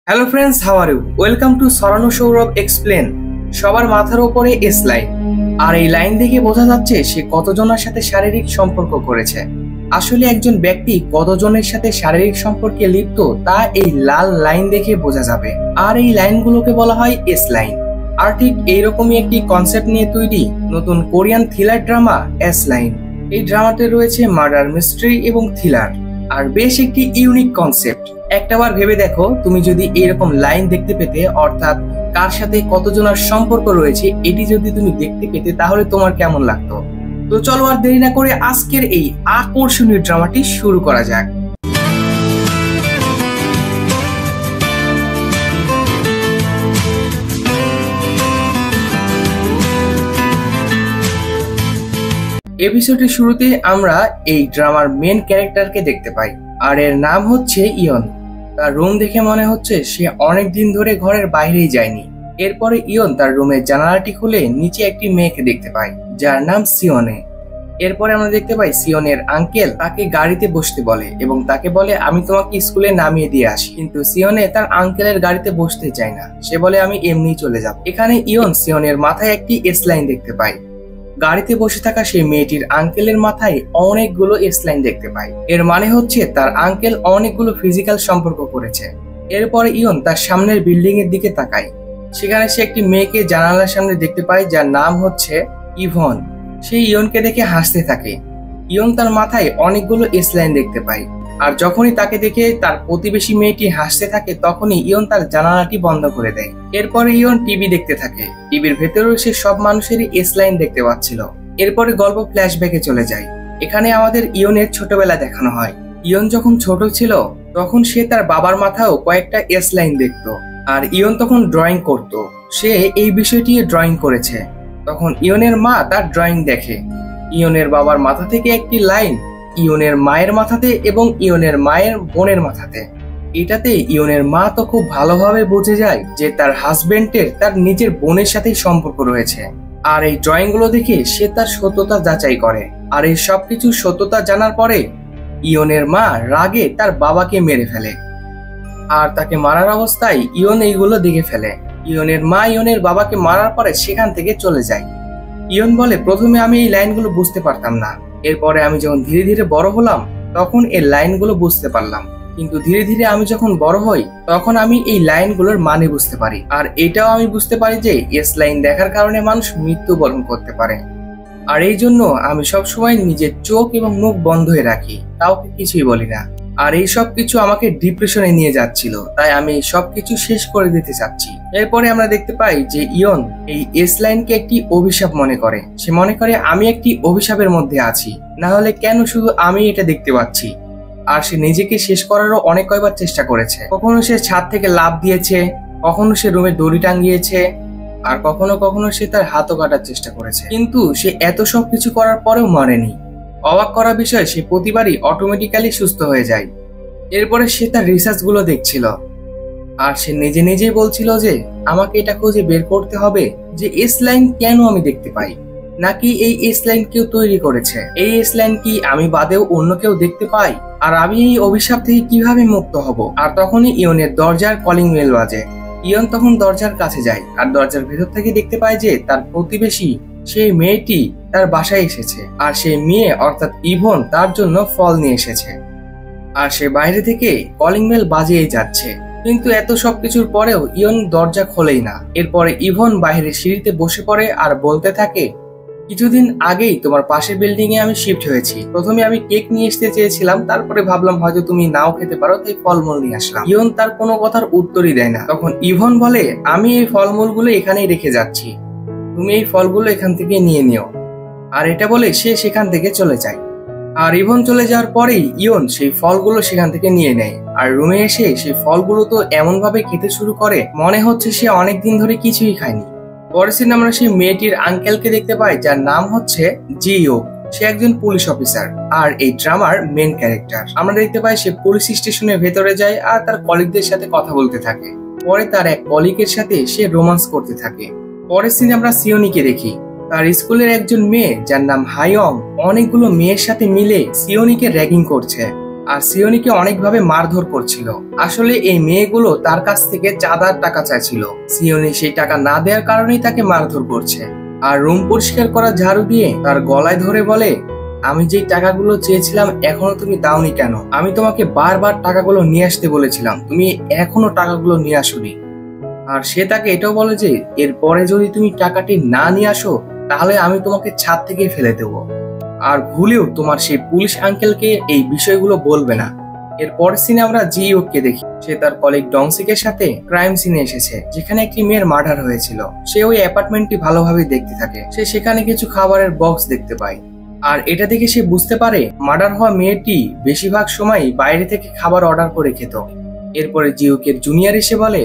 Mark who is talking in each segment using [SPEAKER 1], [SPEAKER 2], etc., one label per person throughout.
[SPEAKER 1] Hello friends, how are you? Welcome to সরানো Sourav explain. সবার মাথার উপরে এস লাইন, আর এই লাইন দেখে বোঝা যাচ্ছে সে কতজনের সাথে শারীরিক সম্পর্ক করেছে। আসলে একজন ব্যক্তি কতজনের সাথে শারীরিক সম্পর্কে লিপ্ত তা এই লাল লাইন দেখে বোঝা যাবে, আর এই লাইনগুলোকে বলা হয় এস লাইন। আর ঠিক এইরকমই একটি কনসেপ্ট নিয়ে তৈরি নতুন Korean thriller drama S line. এই ড্রামাতে রয়েছে মার্ডার মিস্ট্রি এবং থ্রিলার, আর বেশ একটি ইউনিক কনসেপ্ট। একটাবার ভেবে দেখো, তুমি যদি এরকম লাইন দেখতে পেতে, অর্থাৎ কার সাথে কতজনের সম্পর্ক রয়েছে এটি যদি তুমি দেখতে পেতে, তাহলে তোমার কেমন লাগতো? তো চলো আর দেরি না করে আজকের এই আকর্ষণীয় ড্রামাটি শুরু করা যাক। এপিসোডের শুরুতে আমরা এই ড্রামার মেন ক্যারেক্টারকে দেখতে পাই, আর এর নাম হচ্ছে ইয়ন। তার রুম দেখে মনে হচ্ছে সে অনেক দিন ধরে ঘরের বাইরেই যায়নি। এরপরে ইয়ন তার রুমের জানালাটি খুলে নিচে একটি মেয়েকে দেখতে পায় যার নাম সিওনে। এরপরে আমরা দেখতে পাই সিওনের আঙ্কেল তাকে গাড়িতে বসতে বলে এবং তাকে বলে আমি তোমাকে স্কুলে নামিয়ে দিয়ে আসি, কিন্তু সিওনে তার আঙ্কেলের গাড়িতে বসতে চায় না। সে বলে আমি এমনি চলে যাব। এখানে ইয়ন সিওনের মাথায় একটি এস লাইন দেখতে পায়। গাড়িতে বসে থাকা সেই মেয়েটির আঙ্কেলের মাথায় অনেকগুলো এস লাইন দেখতে পায়। এর মানে হচ্ছে তার আঙ্কেল অনেকগুলো ফিজিক্যাল সম্পর্ক করেছে। এরপরে ইয়ন তার সামনের বিল্ডিং এর দিকে তাকায়। সেখানে সে একটি মেয়েকে জানালার সামনে দেখতে পায় যার নাম হচ্ছে ইভন। সে ইয়নকে দেখে হাসতে থাকে। ইয়ন তার মাথায় অনেকগুলো এস লাইন দেখতে পায়, আর যখনই তাকে দেখে তার প্রতিবেশী মেয়েটি হাসতে থাকে তখনই ইয়ন তার জানালাটি বন্ধ করে দেয়। এরপরে ইয়ন টিভি দেখতে থাকে। টিভির ভেতরেও সে সব মানুষেরই এস লাইন দেখতে পাচ্ছিল। এরপরে গল্প ফ্ল্যাশব্যাকে চলে যায়। এখানে আমাদের ইয়নের ছোটবেলা দেখানো হয়। ইয়ন যখন ছোট ছিল তখন সে তার বাবার মাথায়ও কয়েকটা এস লাইন দেখতো, আর ইয়ন তখন ড্রয়িং করত। সে এই বিষয়টি ড্রয়িং করেছে। তখন ইয়নের মা তার ড্রয়িং দেখে। ইয়নের বাবার মাথা থেকে একটি লাইন ইয়নের মায়ের মাথাতে এবং ইয়নের মায়ের বোনের মাথাতে। এটাতে ইয়নের মা তো খুব ভালোভাবে বুঝে যায় যে তার হাজবেন্ডের তার নিজের বোনের সাথেই সম্পর্ক রয়েছে। আর এই ড্রয়িং গুলো দেখে সে তার সত্যতা যাচাই করে, আর এই সবকিছু সত্যতা জানার পরে ইয়নের মা রাগে তার বাবাকে মেরে ফেলে। আর তাকে মারার অবস্থায় ইয়ন এইগুলো দেখে ফেলে। ইয়নের মা ইয়নের বাবাকে মারার পরে সেখান থেকে চলে যায়। ইয়ন বলে প্রথমে আমি এই লাইনগুলো বুঝতে পারতাম না, এরপরে আমি যখন ধীরে ধীরে বড় হলাম তখন এই লাইনগুলো বুঝতে পারলাম, কিন্তু ধীরে ধীরে আমি যখন বড় হই তখন আমি এই লাইনগুলোর মানে বুঝতে পারি। আর এটাও আমি বুঝতে পারি যে এস লাইন দেখার কারণে মানুষ মৃত্যুবরণ করতে পারে। আর এই জন্য আমি সবসময় নিজের চোখ এবং মুখ বন্ধ হয়ে রাখি, কাউকে কিছুই বলি না। আর এই সব কিছু আমাকে ডিপ্রেশনে নিয়ে যাচ্ছিল, তাই আমি সবকিছু শেষ করে দিতে চাচ্ছি। এরপরে আমরা দেখতে পাই যে ইয়ন এই এস লাইনকে একটি অভিশাপ মনে করে। সে মনে করে আমি একটি অভিশাপের মধ্যে আছি, না হলে কেন শুধু আমি এটা দেখতে পাচ্ছি। আর সে নিজেকে শেষ করারও অনেক কয়বার চেষ্টা করেছে। কখনো সে ছাদ থেকে লাফ দিয়েছে, কখনো সে রুমে দড়ি টাঙিয়েছে, আর কখনো কখনো সে তার হাতও কাটার চেষ্টা করেছে, কিন্তু সে এত সব কিছু করার পরেও মরেনি। অবাক করা বিষয়, সে প্রতিবারই অটোমেটিক্যালি সুস্থ হয়ে যায়। এরপরে সে তার রিসার্চ গুলো দেখছিল, আর সে নিজে নিজেই বলছিল যে আমাকে এটা খুঁজে বের করতে হবে যে এস লাইন কেন আমি দেখতে পাই, নাকি এই এস লাইন কেউ তৈরি করেছে। এই এস লাইন কি আমি বাদেও অন্য কেউ দেখতে পাই, আর আমি এই অভিশাপ থেকে কিভাবে মুক্ত হব। আর তখনই ইয়নের দরজার কলিং বেল বাজে। ইয়ন তখন দরজার কাছে যায়, আর দরজার ভেতর থেকে দেখতে পায় যে তার প্রতিবেশী সেই মেয়েটি তার বাসায় এসেছে, আর সেই মেয়ে অর্থাৎ ইভন তার জন্য ফল নিয়ে এসেছে। আর সে বাইরে থেকে কলিং বেল বাজিয়ে যাচ্ছে, কিন্তু এত সবকিছুর পরেও ইয়ন দরজা খোলেই না। এরপরে ইভন বাইরে সিঁড়িতে বসে পড়ে আর বলতে থাকে কিছুদিন আগেই তোমার পাশের বিল্ডিং এ আমি শিফট হয়েছি। প্রথমে আমি কেক নিয়ে আসতে চেয়েছিলাম, তারপরে ভাবলাম হয়তো তুমি নাও খেতে পারো, তাই ফলমূল নিয়ে আসলাম। ইয়ন তার কোনো কথার উত্তরই দেয় না। তখন ইভন বলে আমি এই ফলমূলগুলো এখানেই রেখে যাচ্ছি, তুমি এই ফলগুলো এখান থেকে নিয়ে নিও। আর এটা বলে সে সেখান থেকে চলে যায়। আর ইভন চলে যাওয়ার পরেই ইয়ন সেই ফলগুলো সেখান থেকে নিয়ে নেয়, আর রুমে এসে সেই ফলগুলো তো এমন ভাবে খেতে শুরু করে মনে হচ্ছে সে অনেকদিন ধরে কিছুই খায়নি। পরের দিন আমরা সেই মেয়েটির আঙ্কেলকে দেখতে পাই যার নাম হচ্ছে জিও। সে একজন পুলিশ অফিসার, আর এই ড্রামার মেন ক্যারেক্টার। আমরা দেখতে পাই সে পুলিশ স্টেশনের ভেতরে যায় আর তার কলিগদের সাথে কথা বলতে থাকে। পরে তার এক কলিগের সাথে সে রোমান্স করতে থাকে। পরের দিন আমরা সিওনিকে দেখি। তার স্কুলের একজন মেয়ে যার নাম হাইয়ং অনেকগুলো মেয়ের সাথে মিলে সিওনিকে র্যাগিং করছে। আর সিওনিকে অনেকভাবে মারধর করছিল। আসলে এই মেয়েগুলো তার কাছ থেকে চাঁদার টাকা চাইছিল। সিওনি সেই টাকা না দেওয়ার কারণেই তাকে মারধর করছে। আর রুম পরিষ্কার করা ঝাড়ু দিয়ে তার গলায় ধরে বলে, আমি যেই টাকাগুলো চেয়েছিলাম এখনো তুমি দাওনি কেন? আমি তোমাকে বারবার টাকাগুলো নিয়ে আসতে বলেছিলাম, তুমি এখনো টাকাগুলো নিয়ে আসোনি। আর সে তাকে এটাও বলে যে এরপরে যদি তুমি টাকাটি না নিয়ে আসো তাহলে আমি তোমাকে ছাদ থেকে ফেলে দেবো, আর ভুলেও তোমার সেই পুলিশ আঙ্কেলকে এই বিষয়গুলো বলবে না। এরপরের সিনে আমরা জি ইউককে দেখি। সে তার কলিগ ডংসিকের সাথে ক্রাইম সিনে এসেছে, যেখানে একটি মেয়ের মার্ডার হয়েছিল। সে ওই অ্যাপার্টমেন্টটি ভালোভাবে দেখতে থাকে। সে সেখানে কিছু খাবারের বক্স দেখতে পায়, আর এটা দেখে সে বুঝতে পারে মার্ডার হওয়া মেয়েটি বেশিরভাগ সময় বাইরে থেকে খাবার অর্ডার করে খেত। এরপরে জিউকের জুনিয়র এসে বলে,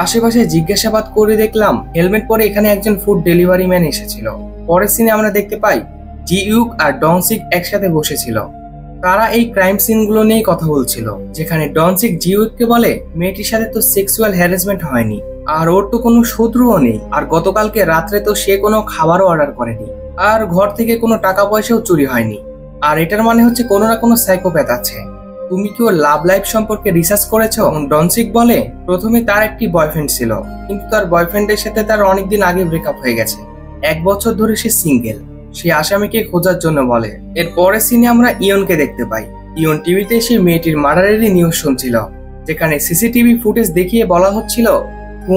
[SPEAKER 1] আশেপাশে জিজ্ঞাসাবাদ করে দেখলাম হেলমেট পরে এখানে একজন ফুড ডেলিভারি ম্যান এসেছিল। পরের সিনে আমরা দেখতে পাই জি ইউক আর ডনসিক একসাথে বসেছিল। তারা এই ক্রাইম সিনগুলো নিয়ে কথা বলছিল, যেখানে ডনসিক জি ইউককে বলে, মেয়েটির সাথে তো সেক্সুয়াল হ্যারাসমেন্ট হয়নি, আর ওর তো কোনো শত্রুও নেই, আর গতকালকে রাত্রে তো সে কোনো খাবারও অর্ডার করেনি, আর ঘর থেকে কোনো টাকা পয়সাও চুরি হয়নি। আর এটার মানে হচ্ছে কোনো না কোনো সাইকোপ্যাথ আছে। তুমি কি ওর লাভ লাইফ সম্পর্কে রিসার্চ করেছো? ডনসিক বলে, প্রথমে তার একটি বয়ফ্রেন্ড ছিল, কিন্তু তার বয়ফ্রেন্ডের সাথে তার অনেকদিন আগে ব্রেকআপ হয়ে গেছে। 1 বছর ধরে সে সিঙ্গেল। সে আসামিকে খোঁজার জন্য বলে। এর পরের সিনে আমরা ইয়নকে দেখতে পাই। ইয়ন টিভিতে সেই মেয়েটির মার্ডারেরই নিউজ শুনছিল, যেখানে সিসিটিভি ফুটেজ দেখিয়ে বলা হচ্ছিল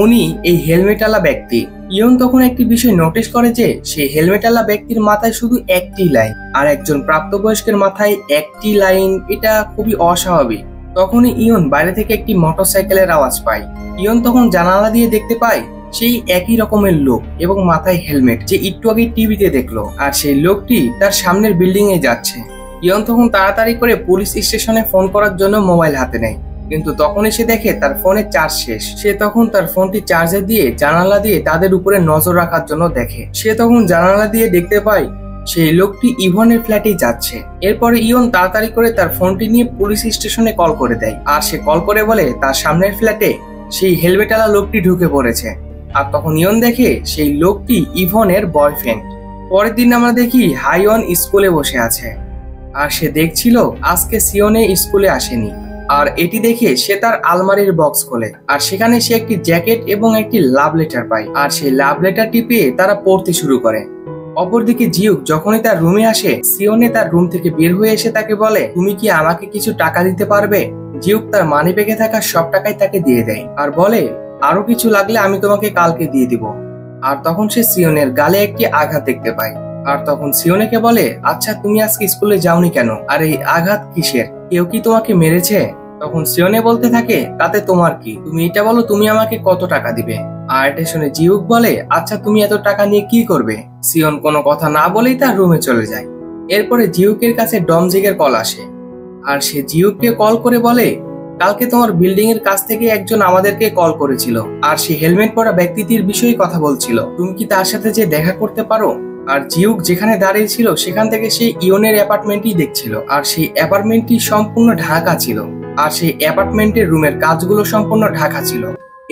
[SPEAKER 1] উনি এই হেলমেটওয়ালা ব্যক্তি। ইয়ন তখন একটি বিষয় নোটিশ করে যে সেই হেলমেটওয়ালা ব্যক্তির মাথায় শুধু একটি লাইন, আর একজন প্রাপ্তবয়স্কের মাথায় একটি লাইন। এটা খুবই অস্বাভাবিক। তখনই ইয়ন বাইরে থেকে একটি মোটরসাইকেলের আওয়াজ পায়। ইয়ন তখন জানালা দিয়ে দেখতে পায় সেই একই রকমের লোক এবং মাথায় হেলমেট, যে একটু আগে টিভিতে দেখলো, আর সেই লোকটি তার সামনের বিল্ডিং এ যাচ্ছে। ইয়ন তখন তাড়াতাড়ি করে পুলিশ স্টেশনে ফোন করার জন্য মোবাইল হাতে নেয়, কিন্তু তখন এসে দেখে তার ফোনে চার্জ শেষ। সে তখন তার ফোনটি চার্জে দিয়ে জানালা দিয়ে তাদের উপরে নজর রাখার জন্য দেখে। সে তখন জানালা দিয়ে দেখতে পায় সেই লোকটি ইভনের ফ্ল্যাটে যাচ্ছে। এরপরে ইয়ন তাড়াতাড়ি করে তার ফোনটি নিয়ে পুলিশ স্টেশনে কল করে দেয়, আর সে কল করে বলে তার সামনের ফ্ল্যাটে সেই হেলমেটওয়ালা লোকটি ঢুকে পড়েছে। আর তখন ইয়ন দেখে সেই লোকটি ইভনের বয়ফ্রেন্ড। পরের দিন আমরা দেখি হাইয়ন স্কুলে বসে আছে, আর সে দেখছিল আজকে সিওনে স্কুলে আসেনি। আর এটি দেখে সে তার আলমারির বক্স খোলে, আর সেখানে সে একটি জ্যাকেট এবং একটি লাভ লেটার পায়। আর সেই লাভ লেটারটি পেয়ে তারা পড়তে শুরু করে। অপরদিকে জিউক যখনই তার রুমে আসে, সিওনে তার রুম থেকে বের হয়ে এসে তাকে বলে, তুমি কি আমাকে কিছু টাকা দিতে পারবে? জিউক তার মানিব্যাগে থাকা সব টাকাই তাকে দিয়ে দেয়, আর বলে আরো কিছু লাগলে আমি তোমাকে কালকে দিয়ে দিব। আর তখন সে সিওনের গালে একটি আঘাত দেখতে পায়। আর তখন সিওনেকে বলে, আচ্ছা তুমি আজকে স্কুলে যাওনি কেন? আর এই আঘাত কিসের? কেউ কি তোমাকে মেরেছে? তখন সিওনে বলতে থাকে, তাতে তোমার কি? তুমি এটা বলো তুমি আমাকে কত টাকা দিবে। আর এটা শুনে জিউক বলে, আচ্ছা তুমি এত টাকা নিয়ে কি করবে? সিওন কোনো কথা না বলেই তার রুমে চলে যায়। এরপরে জিউকের কাছে ডমজিগের কল আসে, আর সে জিউককে কল করে বলে, কালকে তোমার বিল্ডিং এর কাছ থেকে একজন আমাদেরকে কল করেছিল, আর সে হেলমেট পরা ব্যক্তিটির বিষয়ে কথা বলছিল। তুমি কি তার সাথে যে দেখা করতে পারো? আর জিউক যেখানে দাঁড়িয়ে ছিল সেখান থেকে সেই ইয়নের অ্যাপার্টমেন্টই দেখছিল, আর সেই অ্যাপার্টমেন্টটি সম্পূর্ণ ঢাকা ছিল, আর সেই অ্যাপার্টমেন্টের রুমের কাজগুলো সম্পূর্ণ ঢাকা ছিল।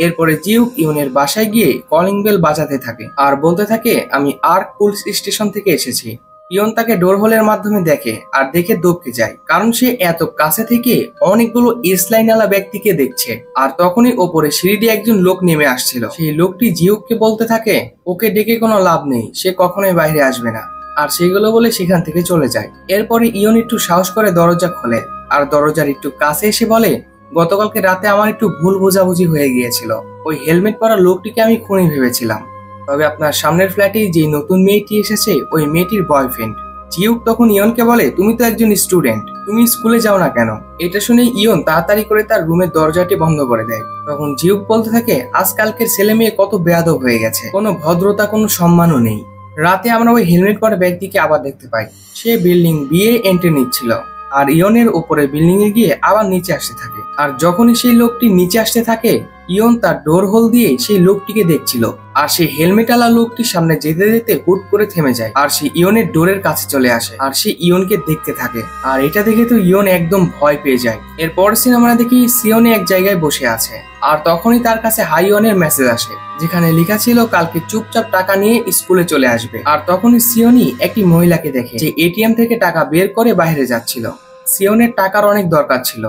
[SPEAKER 1] এরপরে জিউক ইয়নের বাসায় গিয়ে কলিং বেল বাজাতে থাকে, আর বলতে থাকে, আমি আর্ক পুলিশ স্টেশন থেকে এসেছি। ইয়ন তাকে ডোর হোলের মাধ্যমে দেখে, আর দেখে দবকে যায়, কারণ সে এত কাছে থেকে অনেকগুলো এসলাইনওয়ালা ব্যক্তিকে দেখছে। আর তখনই ওপরে সিঁড়ি দিয়ে একজন লোক নেমে আসছিল। সেই লোকটি জিউককে বলতে থাকে, ওকে ডেকে কোনো লাভ নেই, সে কখনোই বাইরে আসবে না। আর সেগুলো বলে সেখান থেকে চলে যায়। এরপরে ইয়ন একটু সাহস করে দরজা খোলে, আর দরজার একটু কাছে এসে বলে, গতকালকে রাতে আমার একটু ভুল বোঝাবুঝি হয়ে গিয়েছিল। ওই হেলমেট পরা লোকটিকে আমি খুনি ভেবেছিলাম, তবে আপনার সামনের ফ্ল্যাটে যে নতুন মেয়েটি এসেছে ওই মেয়েটির বয়ফ্রেন্ড। জিউক তখন ইয়নকে বলে, তুমি তো একজন স্টুডেন্ট, তুমি স্কুলে যাও না কেন? এটা শুনে ইয়ন তাড়াতাড়ি করে তার রুমের দরজাটি বন্ধ করে দেয়। তখন জিউক বলতে থাকে, আজকালকের ছেলে মেয়ে কত বেয়াদব হয়ে গেছে, কোনো ভদ্রতা কোনো সম্মানও নেই। রাতে আমরা ওই হেলমেট পরা ব্যক্তিকে আবার দেখতে পাই। সে বিল্ডিং বিয়ে এন্ট্রি নিচ্ছিল, আর ইয়নের উপরে বিল্ডিং এ গিয়ে আবার নিচে আসতে থাকে। আর যখনই সেই লোকটি নিচে আসতে থাকে, ইয়ন তার ডোর হোল দিয়ে সেই লোকটিকে দেখছিল, আর সেই হেলমেটওয়ালা লোকটির সামনে যেতে যেতে হুট করে থেমে যায়, আর সে ইয়নের ডোরের কাছে চলে আসে, আর সে ইয়নকে দেখতে থাকে। আর এটা দেখে তো ইয়ন একদম ভয় পেয়ে যায়। এরপর সিন আমরা দেখি সিওনে এক জায়গায় বসে আছে, আর তখনই তার কাছে হাইয়নের মেসেজ আসে, যেখানে লেখা ছিল কালকে চুপচাপ টাকা নিয়ে স্কুলে চলে আসবে। আর তখনই সিওনি একটি মহিলাকে দেখে যে এটিএম থেকে টাকা বের করে বাইরে যাচ্ছিল। সিওনের টাকার অনেক দরকার ছিল।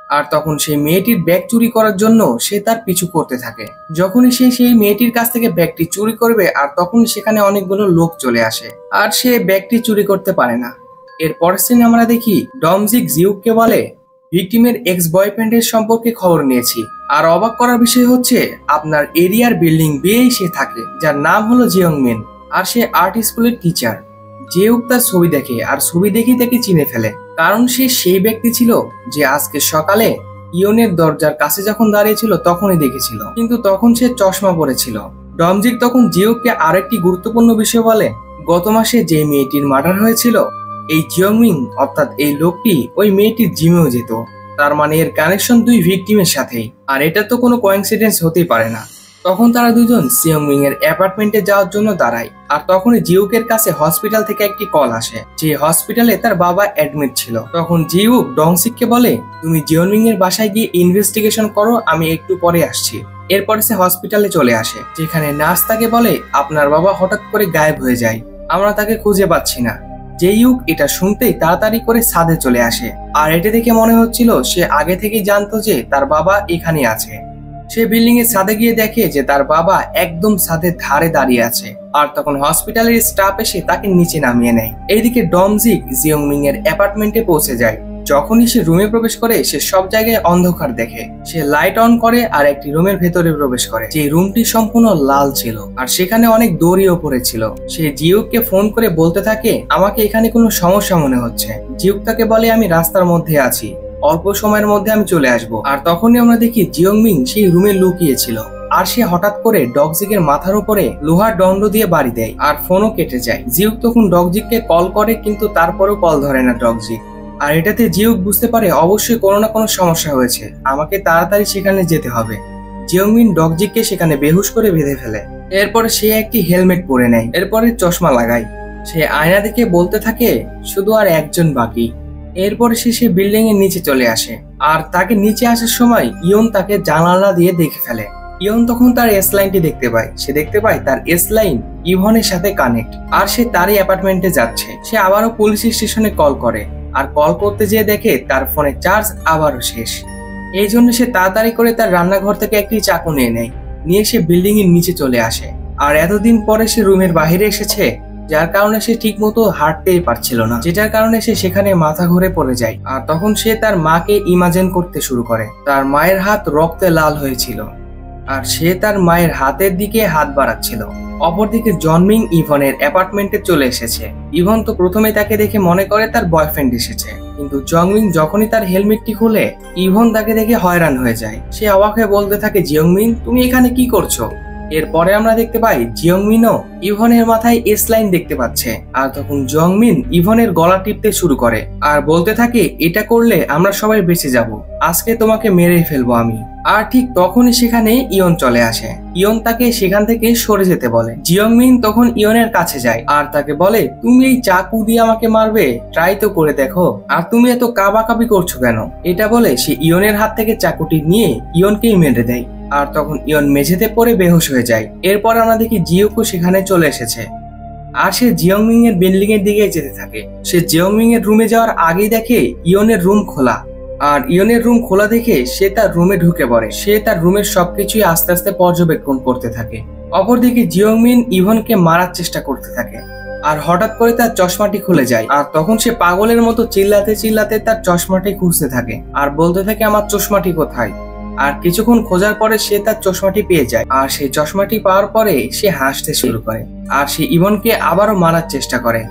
[SPEAKER 1] আর তখন সেই মেয়েটির ব্যাগ চুরি করার জন্য সে তার পিছু করতে থাকে। যখনই সে সেই মেয়েটির কাছ থেকে ব্যাগটি চুরি করবে আর তখন সেখানে অনেকগুলো লোক চলে আসে আর সে ব্যাগটি চুরি করতে পারে না। এর পরের সিনে আমরা দেখি ডমজিক জিউককে বলে, ভিকটিমের এক্স বয়ফ্রেন্ডের সম্পর্কে খবর নিয়েছি, আর অবাক করার বিষয় হচ্ছে আপনার এরিয়ার বিল্ডিং বেয়েই সে থাকে, যার নাম হলো জিয়ংমিন, আর সে আর্ট স্কুলের টিচার। জিউক তার ছবি দেখে আর ছবি দেখেই তাকে চিনে ফেলে, কারণ সে সেই ব্যক্তি ছিল যে আজকে সকালে ইয়নের দরজার কাছে যখন দাঁড়িয়েছিল তখনই দেখেছিল, কিন্তু তখন সে চশমা পরেছিল। ডমজিক তখন জিউককে আরেকটি গুরুত্বপূর্ণ বিষয় বলে, গত মাসে যে মেয়েটির মার্ডার হয়েছিল এই জিয়ংমিন অর্থাৎ এই লোকটি ওই মেয়েটির জিমেও যেত, তার মানে এর কানেকশন দুই ভিকটিমের সাথেই, আর এটা তো কোনো কোইন্সিডেন্স হতেই পারে না। তখন তারা দুজন সিয়ংমিং এর অ্যাপার্টমেন্টে যাওয়ার জন্য দাঁড়ায়, আর তখনই জিউকের কাছে হসপিটাল থেকে একটি কল আসে যে হসপিটালে তার বাবা অ্যাডমিট ছিল। তখন জিউক ডংসিককে বলে, তুমি জিয়ংমিং এর বাসায় গিয়ে ইনভেস্টিগেশন করো, আমি একটু পরে আসছি। এরপরে সে হসপিটালে চলে আসে, যেখানে নার্স তাকে বলে আপনার বাবা হঠাৎ করে গায়েব হয়ে যায়, আমরা তাকে খুঁজে পাচ্ছি না। জিউক এটা শুনতেই তাড়াতাড়ি করে ছাদে চলে আসে, আর এটা দেখে মনে হচ্ছিল সে আগে থেকেই জানতো যে তার বাবা এখানে আছে। সে বিল্ডিং এর ছাদে গিয়ে দেখে যে তার বাবা একদম ছাদের ধারে দাঁড়িয়ে আছে, আর তখন হসপিটালের স্টাফ এসে তাকে নিচে নামিয়ে নেয়। এইদিকে ডমজিক জিয়ংমিং এর অ্যাপার্টমেন্টে পৌঁছে যায়। যখনই সে রুমে প্রবেশ করে সে সব জায়গায় অন্ধকার দেখে। সে লাইট অন করে আর একটি রুমের ভেতরে প্রবেশ করে, যে রুমটি সম্পূর্ণ লাল ছিল আর সেখানে অনেক দড়িও পড়েছিল। সে জিউককে ফোন করে বলতে থাকে, আমাকে এখানে কোনো সমস্যা মনে হচ্ছে। জিউক তাকে বলে, আমি রাস্তার মধ্যে আছি, অল্প সময়ের মধ্যে আমি চলে আসবো। আর তখনই আমরা দেখি জিয়ংমিং সেই রুমে লুকিয়েছিল, আর সে হঠাৎ করে ডগজিকের মাথার উপরে লোহার দণ্ড দিয়ে বাড়ি দেয় আর ফোনও কেটে যায়। জিউক তখন ডগজিককে কল করে, কিন্তু তারপরেও কল ধরে না ডগজিক। আর এটাতে জিউক বুঝতে পারে অবশ্যই কোনো না কোনো সমস্যা হয়েছে, আমাকে তাড়াতাড়ি সেখানে যেতে হবে। জিয়ংমিন ডগজিককে সেখানে বেহুশ করে বেঁধে ফেলে। এরপরে সে একটি হেলমেট পরে নেয়, এরপরে চশমা লাগায়। সে আয়না দেখে বলতে থাকে, শুধু আর একজন বাকি। এরপরে সে বিল্ডিং এর নিচে চলে আসে, আর তাকে নিচে আসার সময় ইয়ন তাকে জানালা দিয়ে দেখে ফেলে। ইয়ন তখন তার এস লাইনটি দেখতে পায়, সে দেখতে পায় তার এস লাইন ইভনের সাথে কানেক্ট, আর সে তারই অ্যাপার্টমেন্টে যাচ্ছে। সে আবারও পুলিশ স্টেশনে কল করে, আর কল করতে যেয়ে দেখে তার ফোনে চার্জ আবারও শেষ। এই জন্য সে তাড়াতাড়ি করে তার রান্নাঘর থেকে একটি চাকু নিয়ে সে বিল্ডিং এর নিচে চলে আসে। আর এতদিন পরে সে রুমের বাইরে এসেছে, যার কারণে সে ঠিক মতো হাঁটতেই পারছিল না, যেটার কারণে সে সেখানে মাথা ঘুরে পড়ে যায়। আর তখন সে তার মাকে ইমাজিন করতে শুরু করে। তার মায়ের হাত রক্তে লাল হয়েছিল, আর সে তার মায়ের হাতের দিকে হাত বাড়াচ্ছিল। অপরদিকে জনমিং ইভনের অ্যাপার্টমেন্টে চলে এসেছে। ইভন তো প্রথমে তাকে দেখে মনে করে তার বয়ফ্রেন্ড এসেছে, কিন্তু জংমিং যখনই তার হেলমেটটি খুলে ইভন তাকে দেখে হয়রান হয়ে যায়। সে অবাক হয়ে বলতে থাকে, জিয়ংমিন তুমি এখানে কি করছো? এরপরে আমরা দেখতে পাই জিয়ংমিনও ইভনের মাথায় এস লাইন দেখতে পাচ্ছে, আর তখন জংমিন ইভনের গলা টিপতে শুরু করে আর বলতে থাকে, এটা করলে আমরা সবাই বেঁচে যাব, আজকে তোমাকে মেরে ফেলবো আমি। আর ঠিক তখনই সেখানে ইয়ন চলে আসে। ইয়ন তাকে সেখান থেকে সরে যেতে বলে। জিয়ংমিন তখন ইয়নের কাছে যায় আর তাকে বলে, তুমি এই চাকু দিয়ে আমাকে মারবে, ট্রাই তো করে দেখো, আর তুমি এত কাবাকাবি করছো কেন? এটা বলে সে ইয়নের হাত থেকে চাকুটি নিয়ে ইয়নকেই মেরে দেয়। আর তখন ইয়ন মেঝেতে পড়ে বেহুশ হয়ে যায়। এরপর আমরা দেখি জিউকও সেখানে চলে এসেছে, আর সে জিয়ংমিং এর বিল্ডিং এর দিকে যেতে থাকে। সে জিয়ংমিং এর রুমে যাওয়ার আগেই দেখে ইয়নের রুম খোলা, আর ইয়নের রুম খোলা দেখে সে তার রুমে ঢুকে পড়ে। সে তার রুমের সবকিছুই আস্তে আস্তে পর্যবেক্ষণ করতে থাকে। অপরদিকে জিয়ংমিন ইভনকে মারার চেষ্টা করতে থাকে, আর হঠাৎ করে তার চশমাটি খুলে যায়। আর তখন সে পাগলের মতো চিল্লাতে চিল্লাতে তার চশমাটি খুঁজতে থাকে আর বলতে থাকে, আমার চশমাটি কোথায়? আর কিছুক্ষণ খোঁজার পরে সে তার চশমাটি পেয়ে যায়, আর সেই চশমাটি পাওয়ার পরে সে হাসতে শুরু করে, আর সে ইভনকে আবারও মারার চেষ্টা করে।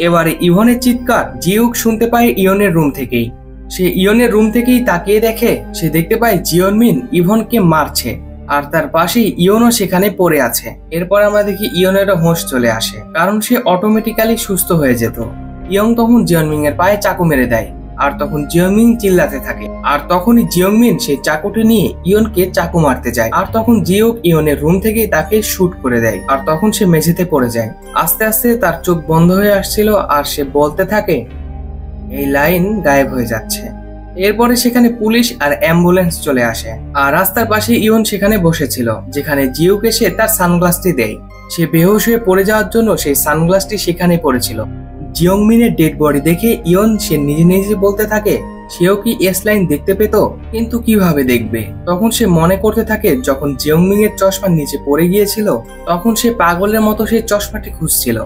[SPEAKER 1] এবারে ইভনের চিৎকার জিউক শুনতে পায় ইয়নের রুম থেকেই। সে ইয়নের রুম থেকেই তাকিয়ে দেখে, সে দেখতে পায় জিয়ংমিন ইভনকে মারছে, আর তার পাশেই ইয়নও সেখানে পড়ে আছে। এরপর আমরা দেখি ইয়নেরও হোঁশ চলে আসে, কারণ সে অটোমেটিক্যালি সুস্থ হয়ে যেত। ইয়ং তখন জিয়ংমিং এর পায়ে চাকু মেরে দেয়, আর তখন জিয়ংমিন চিল্লাতে থাকে। আর তখনই জিয়ংমিন সেই চাকুটি নিয়ে ইয়নকে চাকু মারতে যায়, আর তখন জিউক ইয়নের রুম থেকে তাকে শুট করে দেয়, আর তখন সে মেঝেতে পড়ে যায়। আস্তে আস্তে তার চোখ বন্ধ হয়ে আসছিল, আর সে বলতে থাকে, এই লাইন গায়েব হয়ে যাচ্ছে। এরপরে সেখানে পুলিশ আর অ্যাম্বুলেন্স চলে আসে, আর রাস্তার পাশে ইয়ন সেখানে বসেছিল, যেখানে জিউক এসে তার সানগ্লাসটি দেয়। সে বেহুশ হয়ে পড়ে যাওয়ার জন্য সেই সানগ্লাসটি সেখানে পড়েছিল। জিওংমিনের ডেড বডি দেখে ইয়ন সে নিজে নিজে বলতে থাকে সেও কি এস লাইন দেখতে পেত, কিন্তু কিভাবে দেখবে। তখন সে মনে করতে থাকে যখন জিওংমিং এর চশমা নিচে পড়ে গিয়েছিল তখন সে পাগলের মতো সেই চশমাটি খুঁজছিল।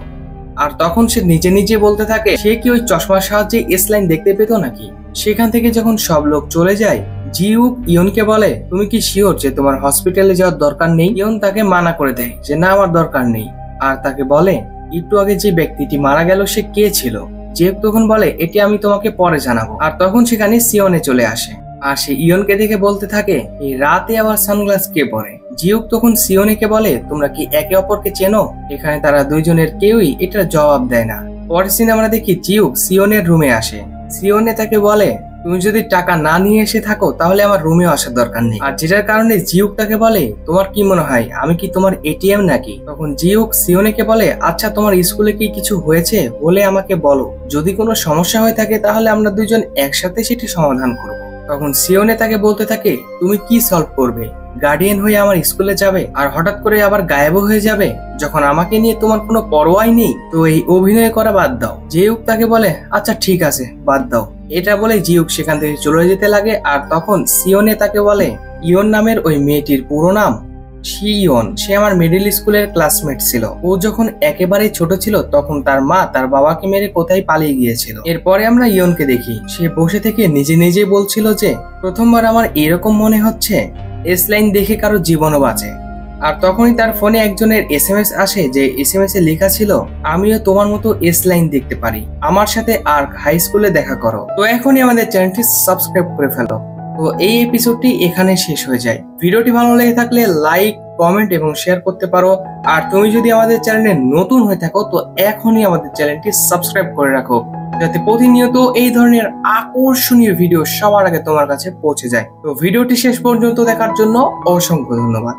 [SPEAKER 1] আর তখন সে নিজে নিজে বলতে থাকে সে কি ওই চশমার সাহায্যে এস লাইন দেখতে পেত নাকি। সেখান থেকে যখন সব লোক চলে যায় জিউক ইয়নকে বলে তুমি কি শিওর যে তোমার হসপিটালে যাওয়ার দরকার নেই। ইয়ন তাকে মানা করে দেয় যে না আমার দরকার নেই, আর তাকে বলে একটু আগে যে ব্যক্তিটি মারা গেল সে কে ছিল। জিউক তখন বলে এটি আমি তোমাকে পরে জানাবো। আর তখন সেখানে সিওনে চলে আসে আর সে ইয়নকে দেখে বলতে থাকে এই রাতে আবার সানগ্লাস কে পরে। জিউক তখন সিওনেকে বলে তোমরা কি একে অপরকে চেনো। এখানে তারা দুইজনের কেউই এটার জবাব দেয় না। পরের সিনে আমরা দেখি জিউক সিওনের রুমে আসে। সিওনে তাকে বলে তুমি যদি টাকা না নিয়ে এসে থাকো তাহলে আমার রুমেও আসার দরকার নেই। আর যেটার কারণে জিউক তাকে বলে তোমার কি মনে হয় আমি কি তোমার এটিএম নাকি। তখন জিউক সিওনেকে বলে আচ্ছা তোমার স্কুলে কি কিছু হয়েছে বলে আমাকে বলো, যদি কোনো সমস্যা হয়ে থাকে তাহলে আমরা দুইজন একসাথে সেটি সমাধান করব। তখন সিওনে তাকে বলতে থাকে তুমি কি সলভ করবে, গার্ডিয়ান হয়ে আমার স্কুলে যাবে আর হঠাৎ করে আবার গায়েব হয়ে যাবে যখন আমাকে নিয়ে তোমার কোনো পরোয়াই নেই। তো এই অভিনয় করা বাদ দাও। জিউক তাকে বলে আচ্ছা ঠিক আছে বাদ দাও। এটা বলে জিউক সেখান থেকে চলে যেতে লাগে। আর তখন সিওনে তাকে বলে ইয়ন নামের ওই মেয়েটির পুরো নাম শিয়ন। সে আমার মিডল স্কুলের ক্লাসমেট ছিল। ও যখন একেবারেই ছোট ছিল তখন তার মা তার বাবাকে মেরে কোথায় পালিয়ে গিয়েছিল। এরপরে আমরা ইয়নকে দেখি সে বসে থেকে নিজে নিজে বলছিল যে প্রথমবার আমার এরকম মনে হচ্ছে এস লাইন দেখে কারো জীবনও বাঁচে। আর তখনই তার ফোনে একজনের এসএমএস আসে যে এসএমএস এ লেখা ছিল আমিও তোমার মতো এস লাইন দেখতে পারি, আমার সাথে আর্ক হাই স্কুলে দেখা করো। তো এখনই আমাদের চ্যানেলটি সাবস্ক্রাইব করে ফেলো। তো এই এপিসোডটি এখানে শেষ হয়ে যায়। ভিডিওটি ভালো লেগে থাকলে লাইক কমেন্ট এবং শেয়ার করতে পারো। আর তুমি যদি আমাদের চ্যানেলে নতুন হয়ে থাকো তো এখনই আমাদের চ্যানেলটি সাবস্ক্রাইব করে রাখো যাতে প্রতিনিয়ত এই ধরনের আকর্ষণীয় ভিডিও সবার আগে তোমার কাছে পৌঁছে যায়। তো ভিডিওটি শেষ পর্যন্ত দেখার জন্য অসংখ্য ধন্যবাদ।